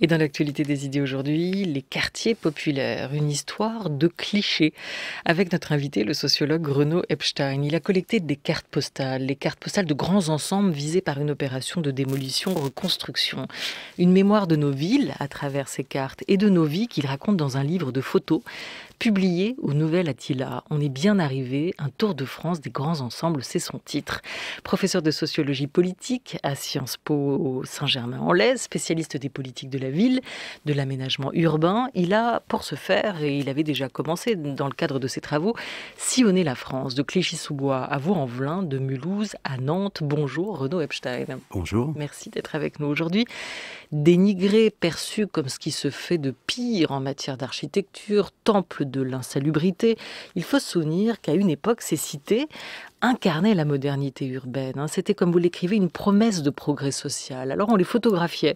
Et dans l'actualité des idées aujourd'hui, les quartiers populaires, une histoire de clichés. Avec notre invité, le sociologue Renaud Epstein. Il a collecté des cartes postales, les cartes postales de grands ensembles visés par une opération de démolition-reconstruction. Une mémoire de nos villes à travers ces cartes et de nos vies qu'il raconte dans un livre de photos publié au Nouvel Attila. On est bien arrivé, un tour de France des grands ensembles, c'est son titre. Professeur de sociologie politique à Sciences Po Saint-Germain-en-Laye, spécialiste des politiques de la ville, de l'aménagement urbain, il a, pour ce faire, et il avait déjà commencé dans le cadre de ses travaux, sillonné la France, de Clichy-sous-Bois à Vaux-en-Velin, de Mulhouse à Nantes. Bonjour Renaud Epstein. Bonjour. Merci d'être avec nous aujourd'hui. Dénigré, perçu comme ce qui se fait de pire en matière d'architecture, temple de l'insalubrité, il faut se souvenir qu'à une époque, ces cités incarnaient la modernité urbaine. C'était, comme vous l'écrivez, une promesse de progrès social. Alors on les photographiait,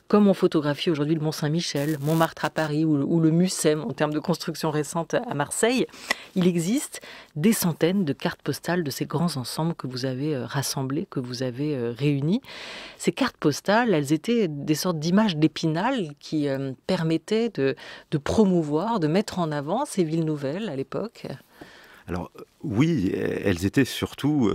comme on photographie aujourd'hui le Mont-Saint-Michel, Montmartre à Paris ou le Mucem en termes de construction récente à Marseille. Il existe des centaines de cartes postales de ces grands ensembles que vous avez rassemblés, que vous avez réunis. Ces cartes postales, elles étaient des sortes d'images d'Épinal qui permettaient de promouvoir, de mettre en avant ces villes nouvelles à l'époque. Alors oui, elles étaient surtout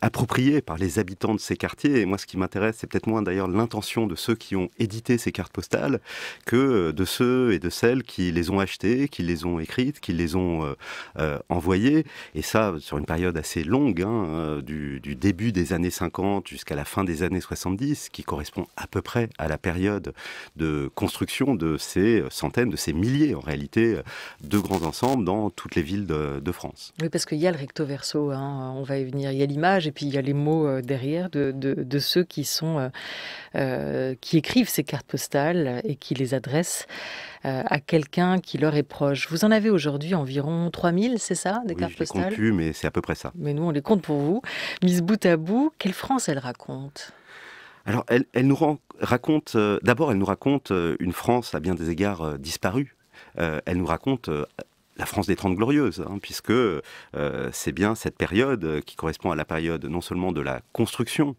appropriées par les habitants de ces quartiers. Et moi, ce qui m'intéresse, c'est peut-être moins d'ailleurs l'intention de ceux qui ont édité ces cartes postales que de ceux et de celles qui les ont achetées, qui les ont écrites, qui les ont envoyées. Et ça, sur une période assez longue, du début des années 50 jusqu'à la fin des années 70, qui correspond à peu près à la période de construction de ces centaines, de ces milliers en réalité, de grands ensembles dans toutes les villes de France. Oui, parce qu'il y a le recto verso, on va y venir. Il y a l'image et puis il y a les mots derrière de ceux qui écrivent ces cartes postales et qui les adressent à quelqu'un qui leur est proche. Vous en avez aujourd'hui environ 3000, c'est ça, des cartes postales ? Je ne les compte plus, mais c'est à peu près ça. Mais nous, on les compte pour vous. Mises bout à bout, quelle France elle raconte ? Alors, elle nous raconte, d'abord, elle nous raconte une France à bien des égards disparue. Elle nous raconte la France des 30 Glorieuses, puisque c'est bien cette période qui correspond à la période non seulement de la construction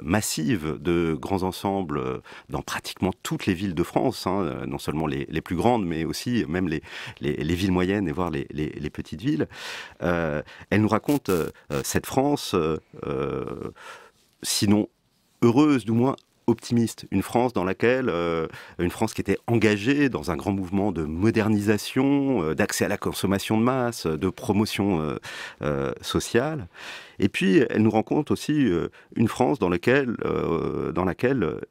massive de grands ensembles dans pratiquement toutes les villes de France, non seulement les plus grandes, mais aussi même les villes moyennes et voire les petites villes. Elle nous raconte cette France, sinon heureuse, du moins optimiste, une France dans laquelle, une France qui était engagée dans un grand mouvement de modernisation, d'accès à la consommation de masse, de promotion sociale. Et puis, elle nous raconte aussi une France dans laquelle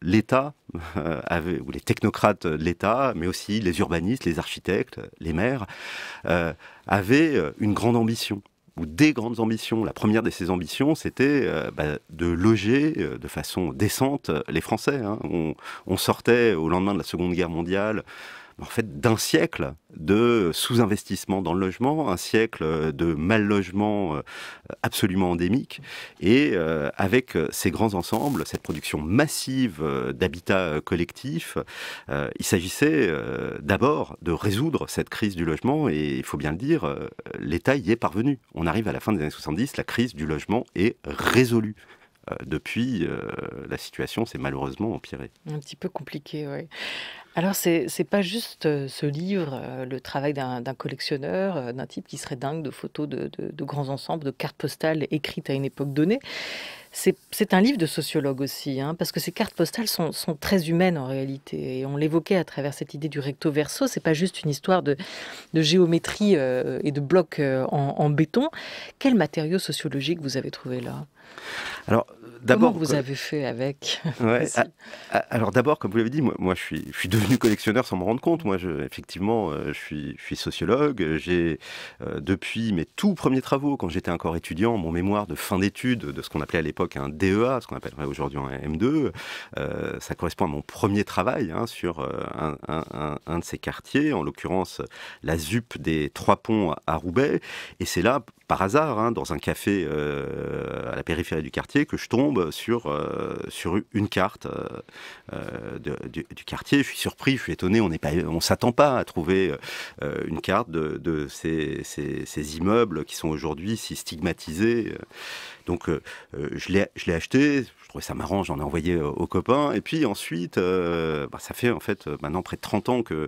l'État, ou les technocrates de l'État, mais aussi les urbanistes, les architectes, les maires, avaient une grande ambition, ou des grandes ambitions. La première de ces ambitions, c'était de loger de façon décente les Français. On sortait au lendemain de la Seconde Guerre mondiale, en fait, d'un siècle de sous-investissement dans le logement, un siècle de mal-logement absolument endémique, et avec ces grands ensembles, cette production massive d'habitat collectif, il s'agissait d'abord de résoudre cette crise du logement, et il faut bien le dire, l'État y est parvenu. On arrive à la fin des années 70, la crise du logement est résolue. Depuis, la situation s'est malheureusement empirée. Un petit peu compliqué, oui. Alors, c'est pas juste ce livre, le travail d'un collectionneur, d'un type qui serait dingue de photos de grands ensembles, de cartes postales écrites à une époque donnée. C'est un livre de sociologue aussi, parce que ces cartes postales sont très humaines en réalité. Et on l'évoquait à travers cette idée du recto verso. C'est pas juste une histoire de géométrie et de blocs en béton. Quel matériau sociologique vous avez trouvé là ? Alors, d'abord, comment vous avez fait avec ? Alors d'abord, comme vous l'avez dit, moi je suis devenu collectionneur sans me rendre compte. Moi, effectivement, je suis sociologue. J'ai, depuis mes tout premiers travaux, quand j'étais encore étudiant, mon mémoire de fin d'études, de ce qu'on appelait à l'époque un DEA, ce qu'on appellerait aujourd'hui un M2, ça correspond à mon premier travail sur un de ces quartiers, en l'occurrence la ZUP des Trois Ponts à Roubaix. Et c'est là, par hasard, dans un café à la périphérie du quartier, que je tombe sur une carte du quartier. Je suis surpris, je suis étonné, on s'attend pas à trouver une carte de ces immeubles qui sont aujourd'hui si stigmatisés. Donc je l'ai acheté, je trouvais ça marrant, j'en ai envoyé aux copains. Et puis ensuite, ça fait en fait maintenant près de 30 ans que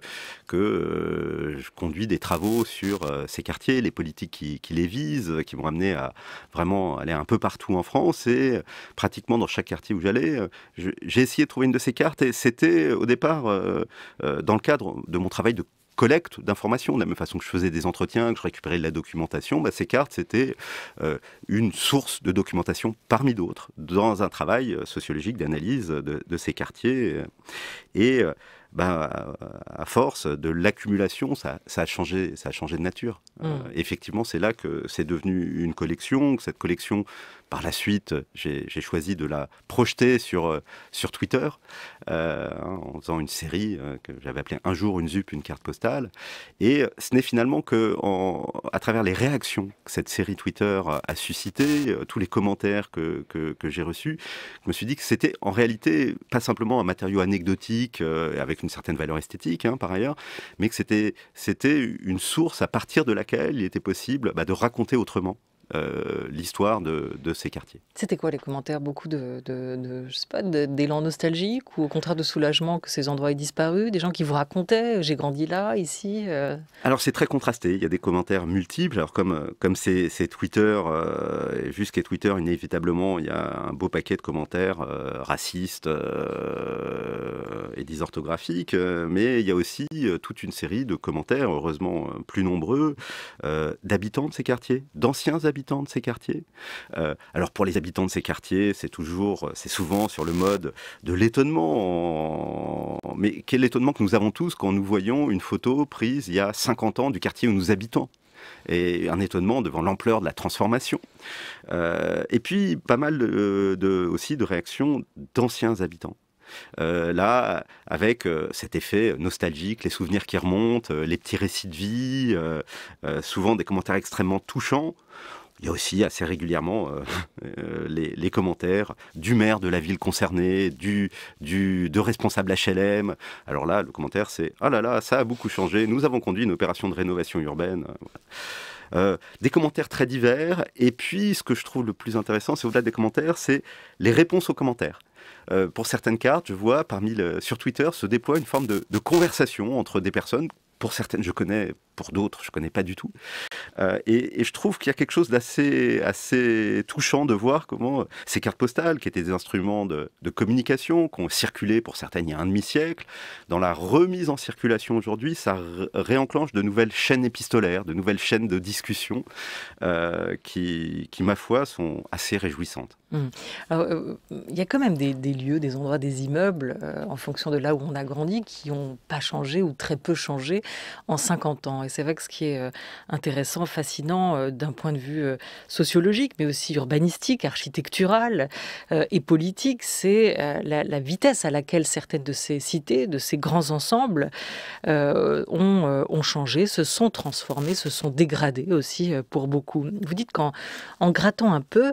je conduis des travaux sur ces quartiers, les politiques qui les visent, qui m'ont amené à vraiment aller un peu partout en France. Et pratiquement dans chaque quartier où j'allais, j'ai essayé de trouver une de ces cartes. Et c'était au départ dans le cadre de mon travail de collecte d'informations, de la même façon que je faisais des entretiens, que je récupérais de la documentation, ces cartes, c'était une source de documentation parmi d'autres, dans un travail sociologique d'analyse de ces quartiers. Et à force de l'accumulation, ça a changé de nature. Effectivement, c'est là que c'est devenu une collection, que cette collection, par la suite, j'ai choisi de la projeter sur Twitter, en faisant une série que j'avais appelée Un jour, une ZUP, une carte postale. Et ce n'est finalement qu'à travers les réactions que cette série Twitter a suscité, tous les commentaires que j'ai reçus, je me suis dit que c'était en réalité pas simplement un matériau anecdotique, avec une certaine valeur esthétique, par ailleurs, mais que c'était une source à partir de laquelle il était possible de raconter autrement l'histoire de ces quartiers. C'était quoi les commentaires? Beaucoup je sais pas, d'élan nostalgique ou au contraire de soulagement que ces endroits aient disparu? Des gens qui vous racontaient j'ai grandi là, ici Alors c'est très contrasté, il y a des commentaires multiples. Alors comme c'est Twitter, jusqu'à Twitter, inévitablement, il y a un beau paquet de commentaires racistes et dysorthographiques, mais il y a aussi toute une série de commentaires, heureusement plus nombreux, d'habitants de ces quartiers, d'anciens habitants de ces quartiers. Alors pour les habitants de ces quartiers, c'est souvent sur le mode de l'étonnement. Mais quel étonnement que nous avons tous quand nous voyons une photo prise il y a 50 ans du quartier où nous habitons. Et un étonnement devant l'ampleur de la transformation. Et puis pas mal aussi de réactions d'anciens habitants. Là, avec cet effet nostalgique, les souvenirs qui remontent, les petits récits de vie, souvent des commentaires extrêmement touchants. Il y a aussi assez régulièrement les commentaires du maire de la ville concernée, de responsables HLM. Alors là, le commentaire, c'est « Ah là là, ça a beaucoup changé, nous avons conduit une opération de rénovation urbaine. » Des commentaires très divers. Et puis, ce que je trouve le plus intéressant, c'est au-delà des commentaires, c'est les réponses aux commentaires. Pour certaines cartes, je vois sur Twitter se déploie une forme de conversation entre des personnes. Pour certaines, je connais, pour d'autres, je ne connais pas du tout. Et je trouve qu'il y a quelque chose d'assez touchant de voir comment ces cartes postales, qui étaient des instruments de communication, qui ont circulé pour certaines il y a un demi-siècle, dans la remise en circulation aujourd'hui, ça réenclenche de nouvelles chaînes épistolaires, de nouvelles chaînes de discussion qui, ma foi, sont assez réjouissantes. Alors, il y a quand même des lieux, des endroits, des immeubles, en fonction de là où on a grandi, qui n'ont pas changé ou très peu changé en 50 ans. Et c'est vrai que ce qui est intéressant, fascinant d'un point de vue sociologique, mais aussi urbanistique, architectural et politique, c'est la vitesse à laquelle certaines de ces cités, de ces grands ensembles ont changé, se sont transformés, se sont dégradés aussi pour beaucoup. Vous dites qu'en grattant un peu,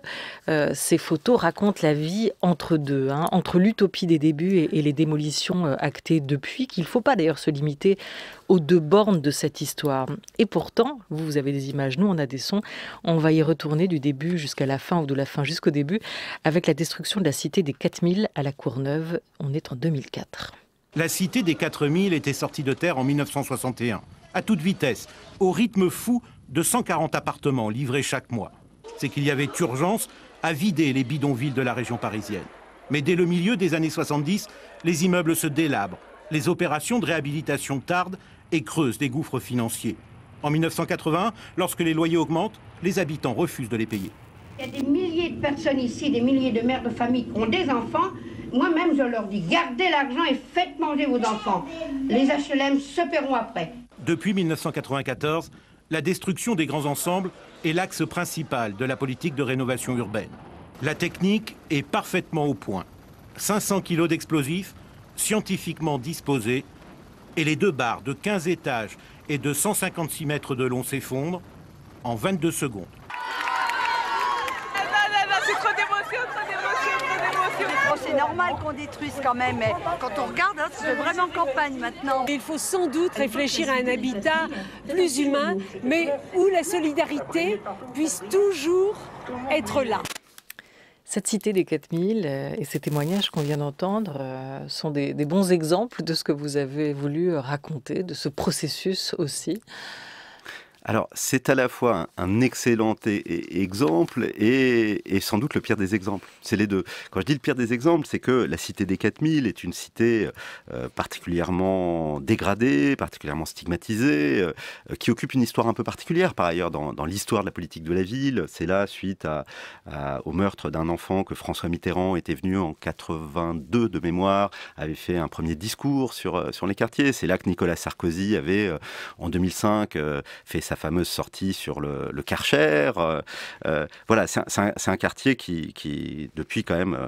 ces photos racontent la vie entre deux, entre l'utopie des débuts et les démolitions actées depuis, qu'il ne faut pas d'ailleurs se limiter aux deux bornes de cette histoire. Et pourtant, vous avez des images, nous on a des sons, on va y retourner du début jusqu'à la fin ou de la fin jusqu'au début avec la destruction de la cité des 4000 à la Courneuve. On est en 2004. La cité des 4000 était sortie de terre en 1961, à toute vitesse, au rythme fou de 140 appartements livrés chaque mois. C'est qu'il y avait urgence à vider les bidonvilles de la région parisienne. Mais dès le milieu des années 70, les immeubles se délabrent, les opérations de réhabilitation tardent et creusent des gouffres financiers. En 1980, lorsque les loyers augmentent, les habitants refusent de les payer. Il y a des milliers de personnes ici, des milliers de mères de famille qui ont des enfants. Moi-même, je leur dis, gardez l'argent et faites manger vos enfants. Les HLM se paieront après. Depuis 1994, la destruction des grands ensembles est l'axe principal de la politique de rénovation urbaine. La technique est parfaitement au point. 500 kilos d'explosifs, scientifiquement disposés, et les deux barres de 15 étages et de 156 mètres de long s'effondrent en 22 secondes. C'est normal qu'on détruise quand même, mais quand on regarde, c'est vraiment campagne maintenant. Il faut sans doute réfléchir à un habitat plus humain, mais où la solidarité puisse toujours être là. Cette cité des 4000 et ces témoignages qu'on vient d'entendre sont des bons exemples de ce que vous avez voulu raconter, de ce processus aussi. Alors, c'est à la fois un excellent exemple et sans doute le pire des exemples. C'est les deux. Quand je dis le pire des exemples, c'est que la cité des 4000 est une cité particulièrement dégradée, particulièrement stigmatisée, qui occupe une histoire un peu particulière par ailleurs dans l'histoire de la politique de la ville. C'est là, suite au meurtre d'un enfant, que François Mitterrand était venu en 82 de mémoire, avait fait un premier discours sur les quartiers. C'est là que Nicolas Sarkozy avait, en 2005, fait sa fameuse sortie sur le Karcher. Voilà, c'est un quartier qui, depuis quand même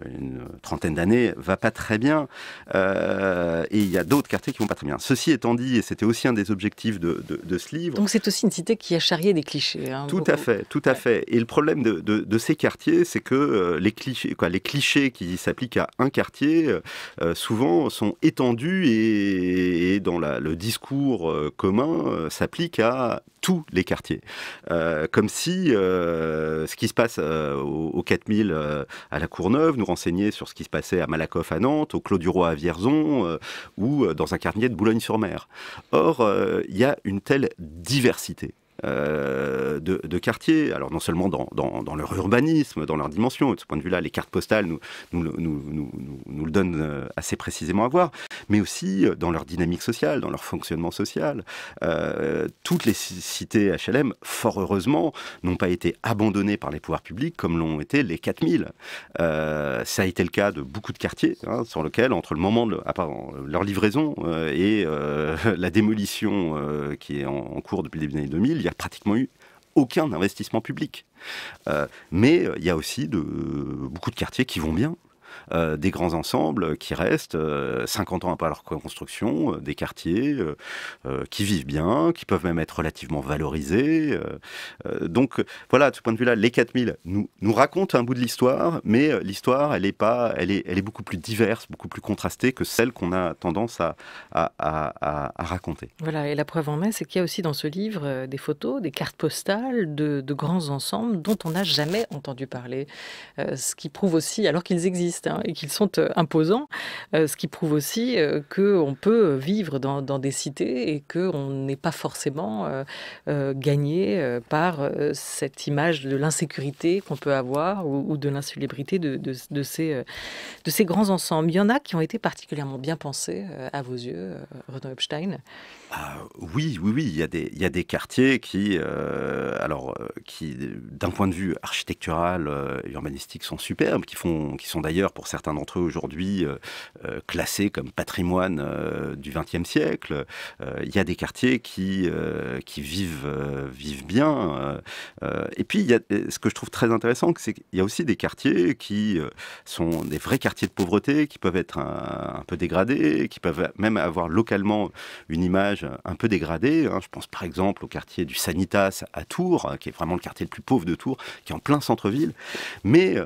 une trentaine d'années, va pas très bien. Et il y a d'autres quartiers qui vont pas très bien. Ceci étant dit, et c'était aussi un des objectifs de ce livre... Donc c'est aussi une cité qui a charrié des clichés. Hein, tout à fait. Et le problème de ces quartiers, c'est que les clichés qui s'appliquent à un quartier, souvent sont étendus et dans le discours commun, s'appliquent à tous les quartiers. Comme si ce qui se passe au 4000 à la Courneuve nous renseignait sur ce qui se passait à Malakoff à Nantes, au Clos du Roi à Vierzon ou dans un quartier de Boulogne-sur-Mer. Or, il y a une telle diversité de quartiers, alors non seulement dans leur urbanisme, dans leur dimension, de ce point de vue-là, les cartes postales nous le donnent assez précisément à voir, mais aussi dans leur dynamique sociale, dans leur fonctionnement social. Toutes les cités HLM, fort heureusement, n'ont pas été abandonnées par les pouvoirs publics comme l'ont été les 4000. Ça a été le cas de beaucoup de quartiers, sur lesquels, entre le moment de leur livraison et la démolition qui est en cours depuis le début des années 2000, il n'y a pratiquement eu aucun investissement public. Mais il y a aussi beaucoup de quartiers qui vont bien. Des grands ensembles qui restent 50 ans après leur construction, des quartiers qui vivent bien, qui peuvent même être relativement valorisés. Donc voilà, de ce point de vue-là, les 4000 nous racontent un bout de l'histoire, mais l'histoire, elle est beaucoup plus diverse, beaucoup plus contrastée que celle qu'on a tendance à raconter. Voilà, et la preuve en est, c'est qu'il y a aussi dans ce livre des photos, des cartes postales de grands ensembles dont on n'a jamais entendu parler. Ce qui prouve aussi, alors qu'ils existent, et qu'ils sont imposants, ce qui prouve aussi qu'on peut vivre dans des cités et qu'on n'est pas forcément gagné par cette image de l'insécurité qu'on peut avoir ou de l'insalubrité de ces grands ensembles. Il y en a qui ont été particulièrement bien pensés à vos yeux, Renaud Epstein. Oui, il y a des quartiers qui, d'un point de vue architectural, urbanistique, sont superbes, qui sont d'ailleurs pour certains d'entre eux aujourd'hui classés comme patrimoine du XXe siècle. Il y a des quartiers qui vivent bien. Et puis, ce que je trouve très intéressant, c'est qu'il y a aussi des quartiers qui sont des vrais quartiers de pauvreté, qui peuvent être un peu dégradés, qui peuvent même avoir localement une image un peu dégradée. Je pense par exemple au quartier du Sanitas à Tours, qui est vraiment le quartier le plus pauvre de Tours, qui est en plein centre-ville, mais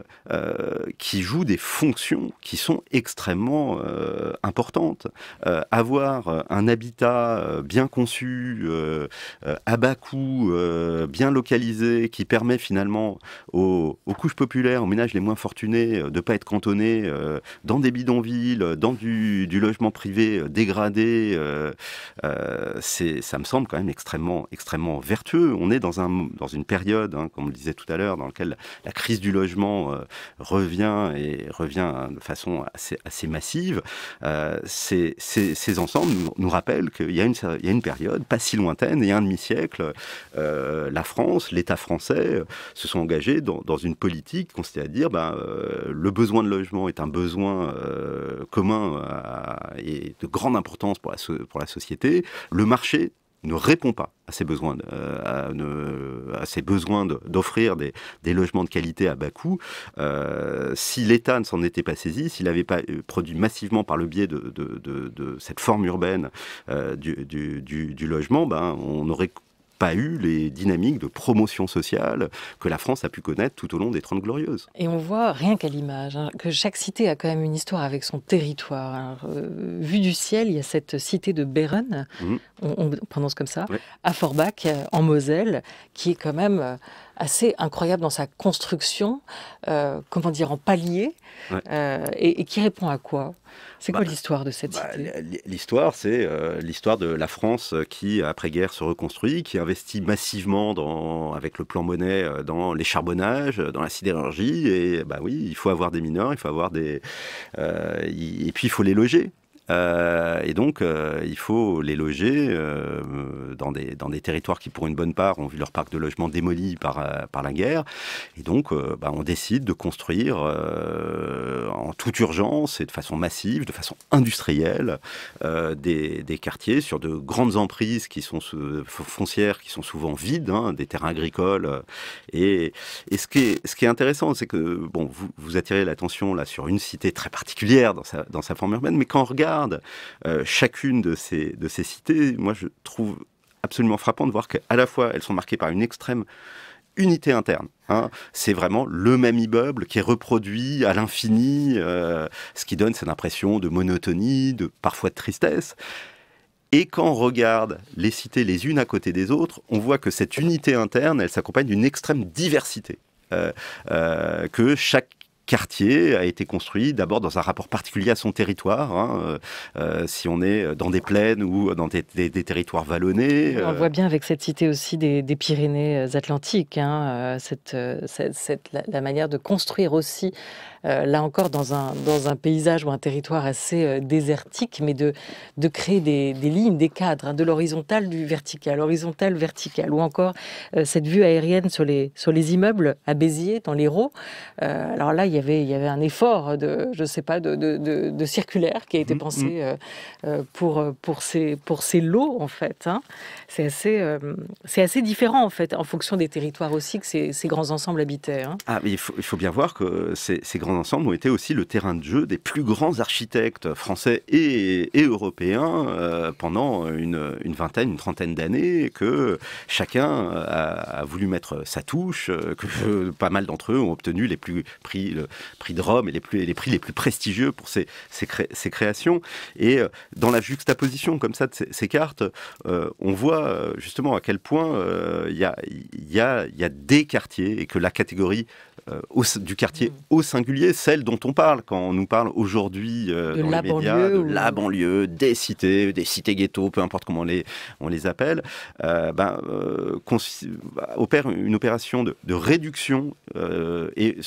qui joue des fonctions qui sont extrêmement importantes. Avoir un habitat bien conçu, à bas coût, bien localisé, qui permet finalement aux couches populaires, aux ménages les moins fortunés, de ne pas être cantonnés dans des bidonvilles, dans du logement privé dégradé, ça me semble quand même extrêmement vertueux. On est dans une période, comme on le disait tout à l'heure, dans laquelle la crise du logement revient de façon assez massive. Ces ensembles nous rappellent qu'il y a une période pas si lointaine, il y a un demi-siècle, la France, l'État français se sont engagés dans une politique consistant à dire le besoin de logement est un besoin commun et de grande importance pour la société. Le marché ne répond pas à ces besoins, d'offrir des logements de qualité à bas coût. Si l'État ne s'en était pas saisi, s'il n'avait pas produit massivement par le biais de cette forme urbaine du logement, on n'aurait pas eu les dynamiques de promotion sociale que la France a pu connaître tout au long des 30 Glorieuses. Et on voit, rien qu'à l'image, que chaque cité a quand même une histoire avec son territoire. Alors, vu du ciel, il y a cette cité de Beeren, on prononce comme ça, ouais, à Forbach, en Moselle, qui est quand même assez incroyable dans sa construction, comment dire, en palier, et qui répond à quoi? C'est quoi l'histoire de cette cité? L'histoire, c'est l'histoire de la France qui, après-guerre, se reconstruit, qui investit massivement avec le plan Monet dans les charbonnages, dans la sidérurgie. Et oui, il faut avoir des mineurs, il faut avoir et puis il faut les loger. Et donc, il faut les loger dans des territoires qui, pour une bonne part, ont vu leur parc de logement démoli par la guerre. Et donc, on décide de construire en toute urgence et de façon massive, de façon industrielle, des quartiers sur de grandes emprises foncières qui sont souvent vides, des terrains agricoles. Et ce qui est intéressant, c'est que vous attirez l'attention là sur une cité très particulière dans sa forme urbaine, mais quand on regarde chacune de ces cités, moi je trouve absolument frappant de voir qu'à la fois elles sont marquées par une extrême unité interne. C'est vraiment le même immeuble qui est reproduit à l'infini, ce qui donne cette impression de monotonie, parfois de tristesse. Et quand on regarde les cités les unes à côté des autres, on voit que cette unité interne, elle s'accompagne d'une extrême diversité, que chaque quartier a été construit d'abord dans un rapport particulier à son territoire, si on est dans des plaines ou dans des territoires vallonnés. On le voit bien avec cette cité aussi des Pyrénées-Atlantiques, la manière de construire aussi, là encore dans un paysage ou un territoire assez désertique, mais de créer des lignes, des cadres, de l'horizontal du vertical, horizontal-vertical, ou encore cette vue aérienne sur les immeubles à Béziers, dans l'Hérault. Alors là, il y avait un effort de circulaire qui a été pensé pour ces lots, en fait. C'est assez différent, en fait, en fonction des territoires aussi que ces grands ensembles habitaient. Mais il faut bien voir que ces grands ensemble ont été aussi le terrain de jeu des plus grands architectes français et européens pendant une vingtaine, une trentaine d'années, que chacun a voulu mettre sa touche, que pas mal d'entre eux ont obtenu le prix de Rome et les prix les plus prestigieux pour ces créations. Et dans la juxtaposition comme ça de ces cartes, on voit justement à quel point il y a des quartiers, et que la catégorie du quartier au singulier, celle dont on parle quand on nous parle aujourd'hui dans les médias, de la banlieue, des cités ghettos, peu importe comment on les appelle, opère une opération de réduction et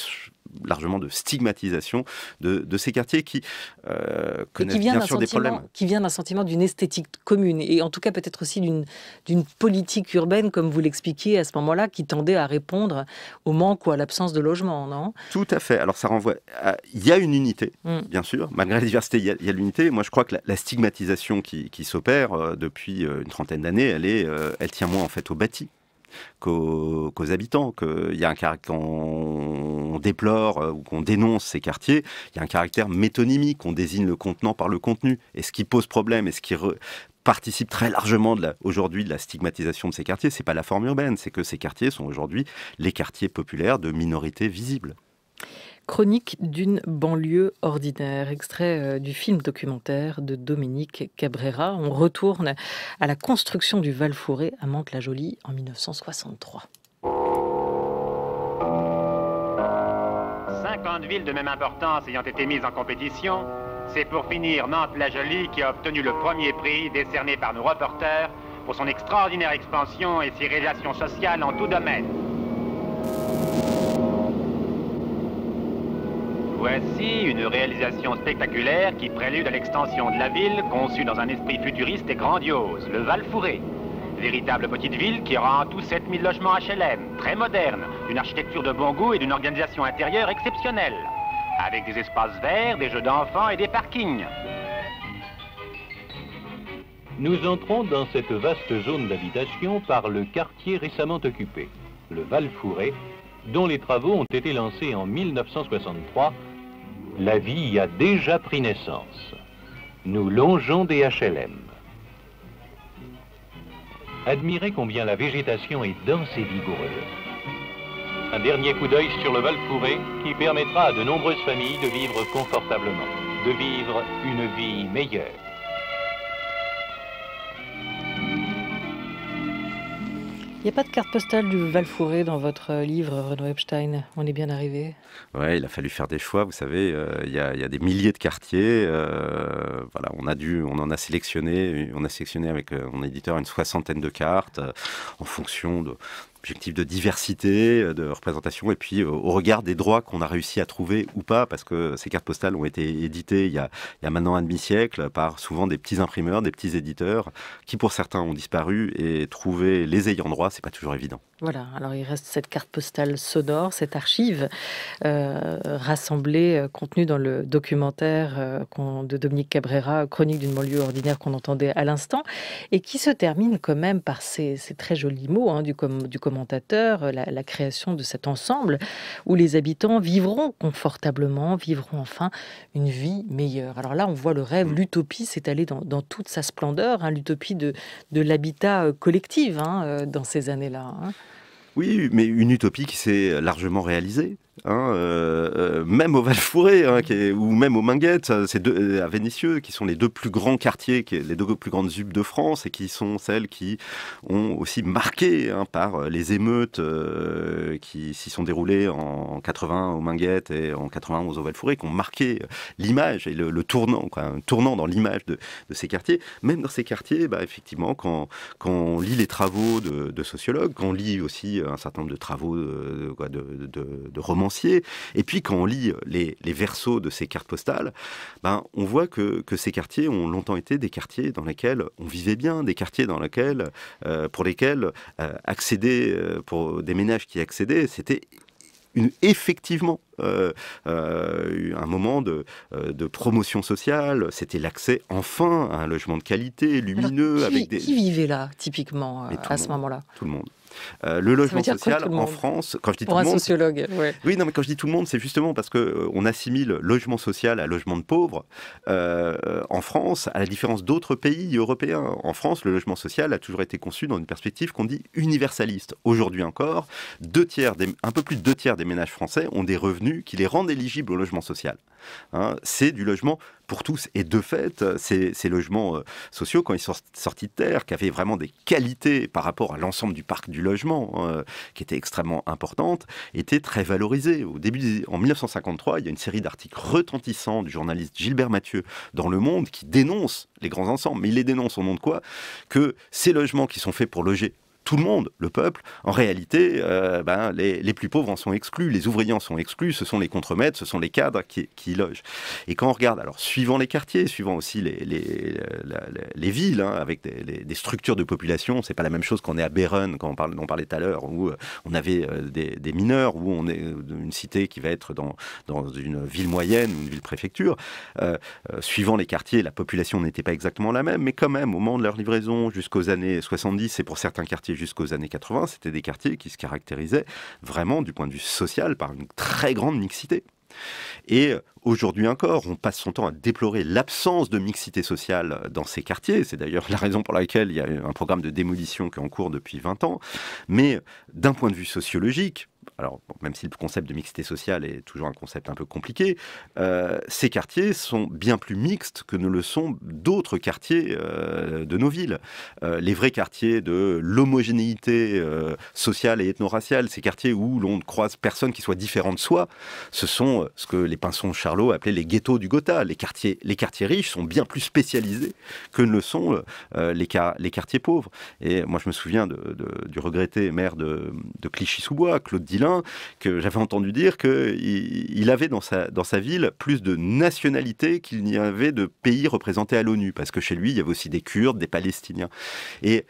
largement de stigmatisation de ces quartiers qui connaissent bien sûr des problèmes. Qui vient d'un sentiment d'une esthétique commune, et en tout cas peut-être aussi d'une politique urbaine, comme vous l'expliquiez à ce moment-là, qui tendait à répondre au manque ou à l'absence de logement, non? Tout à fait. Alors ça renvoie il y a une unité, bien sûr. Malgré la diversité, il y a l'unité. Moi, je crois que la stigmatisation qui s'opère depuis une trentaine d'années, elle tient moins en fait au bâti qu'aux habitants. Quand on déplore ou qu'on dénonce ces quartiers, il y a un caractère métonymique, on désigne le contenant par le contenu. Et ce qui pose problème, et ce qui participe très largement aujourd'hui de la stigmatisation de ces quartiers, c'est pas la forme urbaine, c'est que ces quartiers sont aujourd'hui les quartiers populaires de minorités visibles. Chronique d'une banlieue ordinaire, extrait du film documentaire de Dominique Cabrera. On retourne à la construction du Val-Fouré à Mantes-la-Jolie en 1963. 50 villes de même importance ayant été mises en compétition, c'est pour finir Mantes-la-Jolie qui a obtenu le premier prix décerné par nos reporters pour son extraordinaire expansion et ses réalisations sociales en tout domaine. Voici une réalisation spectaculaire qui prélude à l'extension de la ville, conçue dans un esprit futuriste et grandiose, le Val-Fouré. Véritable petite ville qui aura en tout 7000 logements HLM, très moderne, d'une architecture de bon goût et d'une organisation intérieure exceptionnelle, avec des espaces verts, des jeux d'enfants et des parkings. Nous entrons dans cette vaste zone d'habitation par le quartier récemment occupé, le Val-Fouré, dont les travaux ont été lancés en 1963. La vie y a déjà pris naissance. Nous longeons des HLM. Admirez combien la végétation est dense et vigoureuse. Un dernier coup d'œil sur le Val-Fouré qui permettra à de nombreuses familles de vivre confortablement, de vivre une vie meilleure. Il n'y a pas de carte postale du Val-Fouré dans votre livre, Renaud Epstein. On est bien arrivé. Ouais, il a fallu faire des choix. Vous savez, il y a des milliers de quartiers. Voilà, on a sélectionné avec mon éditeur une 60aine de cartes en fonction d'objectifs de diversité, de représentation, et puis au regard des droits qu'on a réussi à trouver ou pas, parce que ces cartes postales ont été éditées il y a maintenant un demi-siècle par souvent des petits imprimeurs, des petits éditeurs, qui pour certains ont disparu, et trouver les ayants droit, c'est pas toujours évident. Voilà, alors il reste cette carte postale sonore, cette archive rassemblée, contenue dans le documentaire de Dominique Cabrera, Chronique d'une banlieue ordinaire, qu'on entendait à l'instant, et qui se termine quand même par ces très jolis mots du commentateur, la création de cet ensemble où les habitants vivront confortablement, vivront enfin une vie meilleure. Alors là, on voit le rêve, l'utopie s'étaler dans toute sa splendeur, l'utopie de l'habitat collectif dans ces années-là. Oui, mais une utopie qui s'est largement réalisée. Même au Val-Fouré ou même aux Minguettes, à Vénissieux, qui sont les deux plus grands quartiers, les deux plus grandes ZUP de France, et qui sont celles qui ont aussi marqué par les émeutes qui s'y sont déroulées en 80 aux Minguettes et en 91 au Val-Fouré, qui ont marqué l'image et le tournant, un tournant dans l'image de ces quartiers. Même dans ces quartiers, effectivement, quand on lit les travaux de sociologues, quand on lit aussi un certain nombre de travaux de romanciers, et puis quand on lit les versos de ces cartes postales, on voit que ces quartiers ont longtemps été des quartiers dans lesquels on vivait bien, des quartiers pour lesquels accéder, pour des ménages qui accédaient, c'était effectivement un moment de promotion sociale. C'était l'accès enfin à un logement de qualité, lumineux. Qui vivait là, typiquement, à ce moment-là? Tout le monde. Le logement social en France, quand je dis pour tout le monde, un sociologue, ouais. Oui, non, mais quand je dis tout le monde, c'est justement parce que on assimile logement social à logement de pauvres. En France, à la différence d'autres pays européens, en France, le logement social a toujours été conçu dans une perspective qu'on dit universaliste. Aujourd'hui encore, un peu plus de 2/3 des ménages français ont des revenus qui les rendent éligibles au logement social. C'est du logement pour tous. Et de fait, ces logements sociaux, quand ils sont sortis de terre, qui avaient vraiment des qualités par rapport à l'ensemble du parc du logement, qui était extrêmement importante, étaient très valorisés. En 1953, il y a une série d'articles retentissants du journaliste Gilbert Mathieu dans Le Monde qui dénonce les grands ensembles. Mais il les dénonce au nom de quoi? Que ces logements qui sont faits pour loger tout le monde, le peuple, en réalité, les plus pauvres en sont exclus, les ouvriers en sont exclus, ce sont les contremaîtres, ce sont les cadres qui y logent. Et quand on regarde, alors suivant les quartiers, suivant aussi les villes, avec des structures de population, c'est pas la même chose qu'on est à Bérun, dont on parlait tout à l'heure, où on avait des mineurs, où on est une cité qui va être dans une ville moyenne ou une ville-préfecture. Suivant les quartiers, la population n'était pas exactement la même, mais quand même, au moment de leur livraison, jusqu'aux années 70, et pour certains quartiers jusqu'aux années 80, c'était des quartiers qui se caractérisaient vraiment du point de vue social par une très grande mixité. Et aujourd'hui encore, on passe son temps à déplorer l'absence de mixité sociale dans ces quartiers. C'est d'ailleurs la raison pour laquelle il y a un programme de démolition qui est en cours depuis 20 ans. Mais d'un point de vue sociologique, alors même si le concept de mixité sociale est toujours un concept un peu compliqué, ces quartiers sont bien plus mixtes que ne le sont d'autres quartiers de nos villes. Les vrais quartiers de l'homogénéité sociale et ethno-raciale, ces quartiers où l'on ne croise personne qui soit différent de soi, ce sont ce que les Pinson Charlot appelaient les ghettos du Gotha. Les quartiers riches sont bien plus spécialisés que ne le sont les quartiers pauvres. Et moi je me souviens du regretté maire de Clichy-sous-Bois, Claude Dillin, que j'avais entendu dire qu'il avait dans sa ville plus de nationalités qu'il n'y avait de pays représentés à l'ONU, parce que chez lui, il y avait aussi des Kurdes, des Palestiniens. Et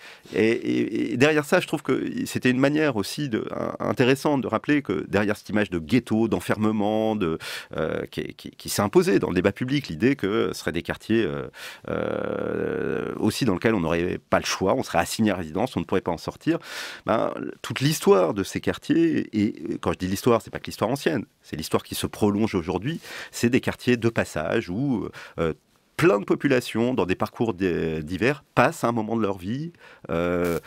derrière ça, je trouve que c'était une manière aussi intéressante de rappeler que derrière cette image de ghetto, d'enfermement, qui s'est imposée dans le débat public, l'idée que ce seraient des quartiers aussi dans lesquels on n'aurait pas le choix, on serait assigné à résidence, on ne pourrait pas en sortir. Toute l'histoire de ces quartiers, et quand je dis l'histoire, c'est pas que l'histoire ancienne, c'est l'histoire qui se prolonge aujourd'hui, c'est des quartiers de passage où plein de populations, dans des parcours divers, passent à un moment de leur vie, se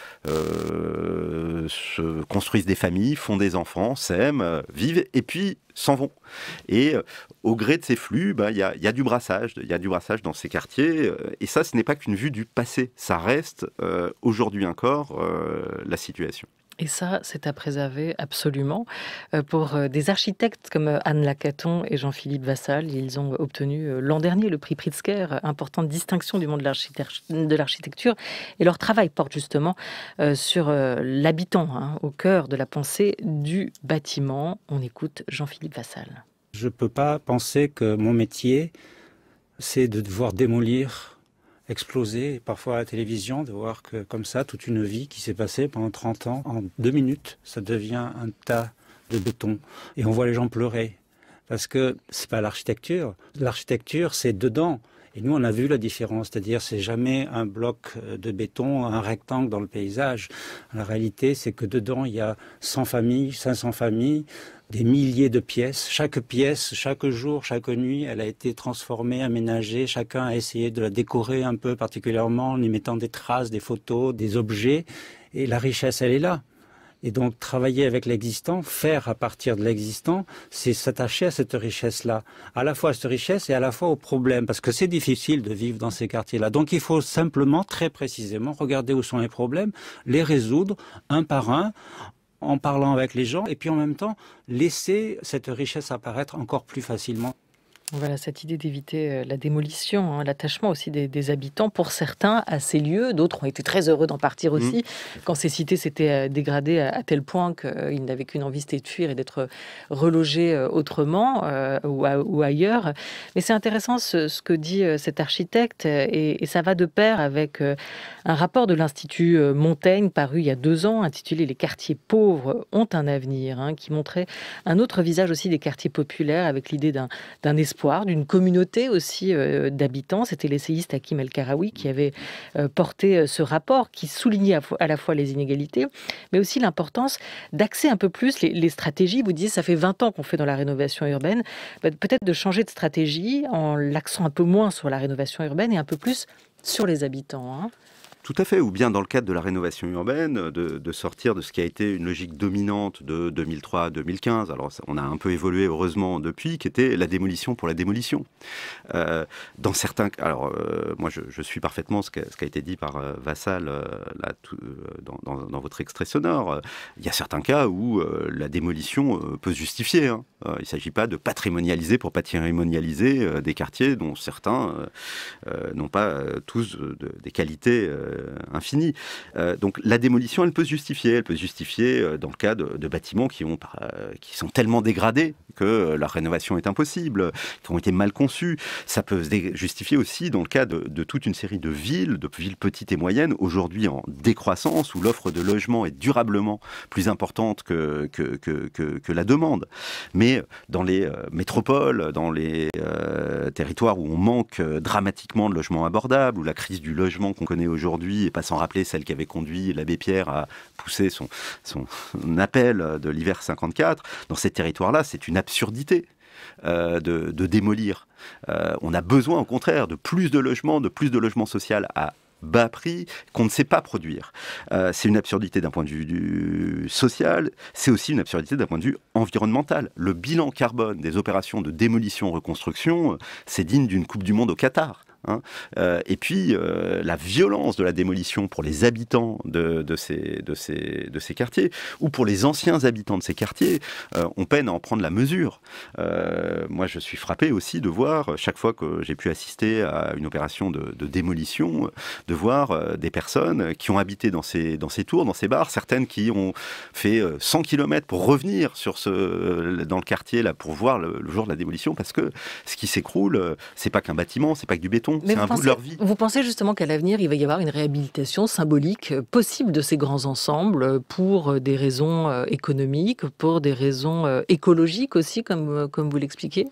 construisent des familles, font des enfants, s'aiment, vivent, et puis s'en vont. Et au gré de ces flux, il y a du brassage. Il y a du brassage dans ces quartiers. Et ça, ce n'est pas qu'une vue du passé. Ça reste aujourd'hui encore la situation. Et ça, c'est à préserver absolument. Pour des architectes comme Anne Lacaton et Jean-Philippe Vassal, ils ont obtenu l'an dernier le prix Pritzker, importante distinction du monde de l'architecture. Et leur travail porte justement sur l'habitant, au cœur de la pensée du bâtiment. On écoute Jean-Philippe Vassal. Je ne peux pas penser que mon métier, c'est de devoir démolir, exploser, parfois à la télévision, de voir que comme ça, toute une vie qui s'est passée pendant 30 ans, en 2 minutes, ça devient un tas de béton. Et on voit les gens pleurer. Parce que c'est pas l'architecture. L'architecture, c'est dedans. Et nous, on a vu la différence. C'est-à-dire, c'est jamais un bloc de béton, un rectangle dans le paysage. La réalité, c'est que dedans, il y a 100 familles, 500 familles, des milliers de pièces. Chaque pièce, chaque jour, chaque nuit, elle a été transformée, aménagée. Chacun a essayé de la décorer un peu particulièrement en y mettant des traces, des photos, des objets. Et la richesse, elle est là. Et donc, travailler avec l'existant, faire à partir de l'existant, c'est s'attacher à cette richesse-là. À la fois à cette richesse et à la fois aux problèmes. Parce que c'est difficile de vivre dans ces quartiers-là. Donc, il faut simplement, très précisément, regarder où sont les problèmes, les résoudre un par un, en parlant avec les gens, et puis en même temps, laisser cette richesse apparaître encore plus facilement. Voilà, cette idée d'éviter la démolition, l'attachement aussi des habitants pour certains à ces lieux. D'autres ont été très heureux d'en partir aussi, quand ces cités s'étaient dégradées à tel point qu'ils n'avaient qu'une envie, c'était de fuir et d'être relogés autrement ou ailleurs. Mais c'est intéressant ce que dit cet architecte, et ça va de pair avec un rapport de l'Institut Montaigne paru il y a 2 ans, intitulé « Les quartiers pauvres ont un avenir », qui montrait un autre visage aussi des quartiers populaires, avec l'idée d'un espoir, d'une communauté aussi d'habitants. C'était l'essayiste Hakim El-Karaoui qui avait porté ce rapport, qui soulignait à la fois les inégalités, mais aussi l'importance d'axer un peu plus les stratégies. Vous disiez, ça fait 20 ans qu'on fait dans la rénovation urbaine. Peut-être de changer de stratégie en l'accent un peu moins sur la rénovation urbaine et un peu plus sur les habitants. Tout à fait, ou bien dans le cadre de la rénovation urbaine, de sortir de ce qui a été une logique dominante de 2003 à 2015. Alors on a un peu évolué heureusement depuis, qui était la démolition pour la démolition. Dans certains cas, alors moi je suis parfaitement ce qui a été dit par Vassal là, dans votre extrait sonore. Il y a certains cas où la démolition peut se justifier. Il ne s'agit pas de patrimonialiser pour patrimonialiser des quartiers dont certains n'ont pas tous des qualités infinies. Donc la démolition, elle peut se justifier. Elle peut se justifier dans le cas de bâtiments qui sont tellement dégradés que la rénovation est impossible, qui ont été mal conçus. Ça peut se justifier aussi dans le cas de toute une série de villes petites et moyennes, aujourd'hui en décroissance, où l'offre de logement est durablement plus importante que la demande. Mais dans les métropoles, dans les territoires où on manque dramatiquement de logements abordables, où la crise du logement qu'on connaît aujourd'hui, et pas sans rappeler celle qui avait conduit l'abbé Pierre à pousser son appel de l'hiver 54, dans ces territoires-là, c'est une absurdité de démolir. On a besoin, au contraire, de plus de logements social à bas prix qu'on ne sait pas produire. C'est une absurdité d'un point de vue social, c'est aussi une absurdité d'un point de vue environnemental. Le bilan carbone des opérations de démolition-reconstruction, c'est digne d'une Coupe du Monde au Qatar. Et puis la violence de la démolition pour les habitants de ces quartiers, ou pour les anciens habitants de ces quartiers, on peine à en prendre la mesure. Moi je suis frappé aussi de voir, chaque fois que j'ai pu assister à une opération de démolition, de voir des personnes qui ont habité dans ces tours, dans ces bars, certaines qui ont fait 100 km pour revenir dans le quartier là, pour voir le jour de la démolition, parce que ce qui s'écroule, c'est pas qu'un bâtiment, c'est pas que du béton. Mais c'est un bout de leur vie. Vous pensez justement qu'à l'avenir, il va y avoir une réhabilitation symbolique possible de ces grands ensembles pour des raisons économiques, pour des raisons écologiques aussi, comme vous l'expliquez ?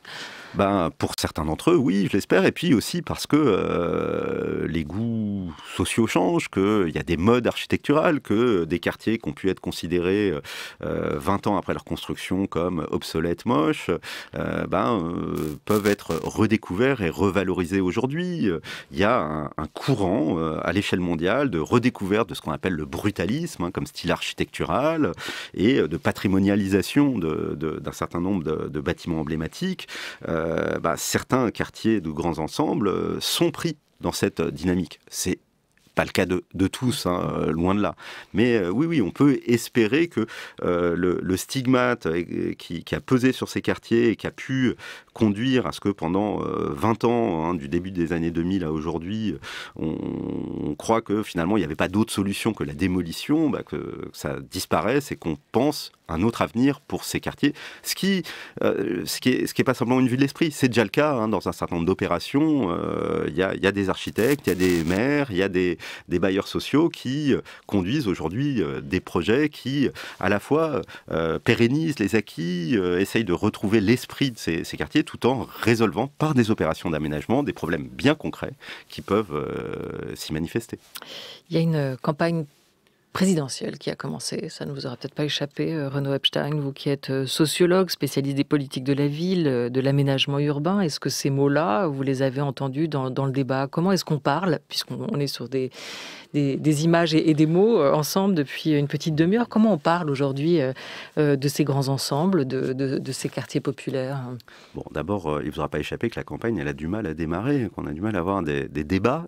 Pour certains d'entre eux, oui, je l'espère. Et puis aussi parce que les goûts sociaux changent, qu'il y a des modes architecturales, que des quartiers qui ont pu être considérés 20 ans après leur construction comme obsolètes, moches, peuvent être redécouverts et revalorisés aujourd'hui. Il y a un courant à l'échelle mondiale de redécouverte de ce qu'on appelle le brutalisme, comme style architectural, et de patrimonialisation d'un certain nombre de bâtiments emblématiques. Certains quartiers de grands ensembles sont pris dans cette dynamique. C'est pas le cas de tous, loin de là. Mais oui, on peut espérer que le stigmate qui a pesé sur ces quartiers et qui a pu conduire à ce que pendant 20 ans, du début des années 2000 à aujourd'hui, on croit que finalement il n'y avait pas d'autre solution que la démolition, que ça disparaisse et qu'on pense un autre avenir pour ces quartiers. Ce qui est pas simplement une vue de l'esprit, c'est déjà le cas dans un certain nombre d'opérations. Il y a des architectes, il y a des maires, il y a des bailleurs sociaux qui conduisent aujourd'hui des projets qui, à la fois, pérennisent les acquis, essayent de retrouver l'esprit de ces quartiers, tout en résolvant par des opérations d'aménagement des problèmes bien concrets qui peuvent s'y manifester. Il y a une campagne présidentielle qui a commencé, ça ne vous aura peut-être pas échappé, Renaud Epstein, vous qui êtes sociologue, spécialiste des politiques de la ville, de l'aménagement urbain, est-ce que ces mots-là, vous les avez entendus dans le débat? Comment est-ce qu'on parle, puisqu'on est sur des images et des mots ensemble depuis une petite demi-heure, comment on parle aujourd'hui de ces grands ensembles, de ces quartiers populaires? D'abord, il ne vous aura pas échappé que la campagne, elle a du mal à démarrer, qu'on a du mal à avoir des débats,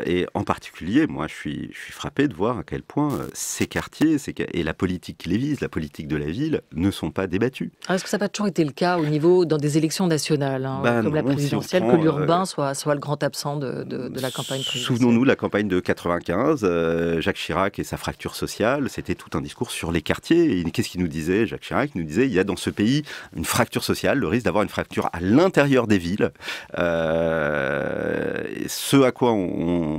et en particulier, moi, je suis frappé de voir à quel point ces quartiers et la politique qui les vise, la politique de la ville, ne sont pas débattus. Est-ce que ça n'a pas toujours été le cas au niveau, dans des élections nationales, comme la présidentielle, que l'urbain soit le grand absent de la campagne présidentielle? Souvenons-nous de la campagne de 95, Jacques Chirac et sa fracture sociale, c'était tout un discours sur les quartiers. Et qu'est-ce qu'il nous disait, Jacques Chirac? Il nous disait, il y a dans ce pays une fracture sociale, le risque d'avoir une fracture à l'intérieur des villes. Ce à quoi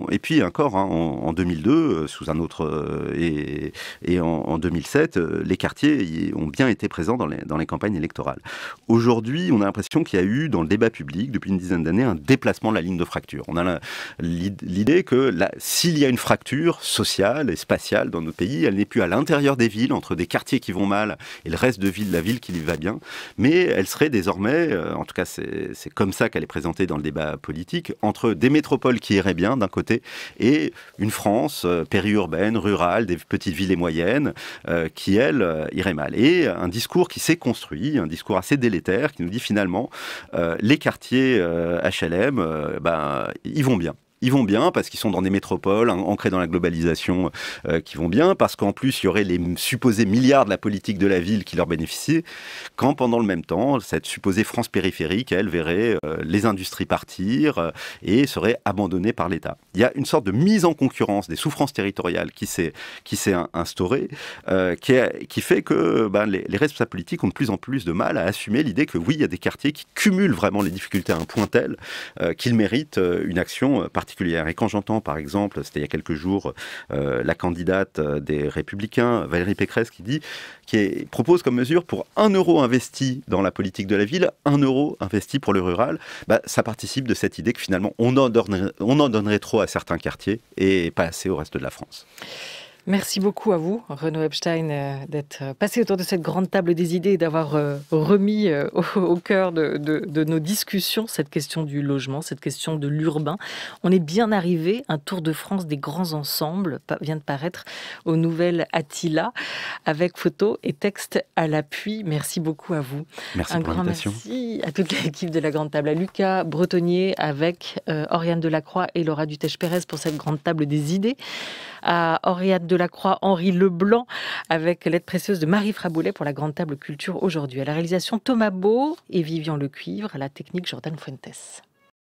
et puis encore, en 2002, sous un autre... et en 2007, les quartiers ont bien été présents dans les campagnes électorales. Aujourd'hui, on a l'impression qu'il y a eu, dans le débat public, depuis une dizaine d'années, un déplacement de la ligne de fracture. On a l'idée que s'il y a une fracture sociale et spatiale dans notre pays, elle n'est plus à l'intérieur des villes, entre des quartiers qui vont mal et le reste de la ville qui va bien, mais elle serait désormais, en tout cas c'est comme ça qu'elle est présentée dans le débat politique, entre des métropoles qui iraient bien d'un côté et une France périurbaine, rurale, des petites villes et moyennes qui, elles, iraient mal. Et un discours qui s'est construit, un discours assez délétère, qui nous dit finalement les quartiers HLM, ils vont bien. Ils vont bien parce qu'ils sont dans des métropoles ancrées dans la globalisation qui vont bien, parce qu'en plus il y aurait les supposés milliards de la politique de la ville qui leur bénéficiaient, quand pendant le même temps cette supposée France périphérique, elle verrait les industries partir et serait abandonnée par l'État. Il y a une sorte de mise en concurrence des souffrances territoriales qui s'est instaurée, qui fait que les responsables politiques ont de plus en plus de mal à assumer l'idée que oui, il y a des quartiers qui cumulent vraiment les difficultés à un point tel qu'ils méritent une action particulière. Et quand j'entends, par exemple, c'était il y a quelques jours, la candidate des Républicains, Valérie Pécresse, qui propose comme mesure pour 1 euro investi dans la politique de la ville, 1 euro investi pour le rural, ça participe de cette idée que finalement on en donnerait trop à certains quartiers et pas assez au reste de la France. Merci beaucoup à vous, Renaud Epstein, d'être passé autour de cette grande table des idées et d'avoir remis au cœur de nos discussions cette question du logement, cette question de l'urbain. On est bien arrivé, un tour de France des grands ensembles vient de paraître aux Nouvelles Attila, avec photos et textes à l'appui. Merci beaucoup à vous. Merci pour l'invitation. Merci à toute l'équipe de la grande table, à Lucas Bretonnier avec Oriane Delacroix et Laura Dutèche-Pérez pour cette grande table des idées, à Oriane Delacroix, Henri Leblanc, avec l'aide précieuse de Marie Fraboulet pour la grande table culture aujourd'hui. À la réalisation, Thomas Beau et Vivian Lecuivre, à la technique, Jordan Fuentes.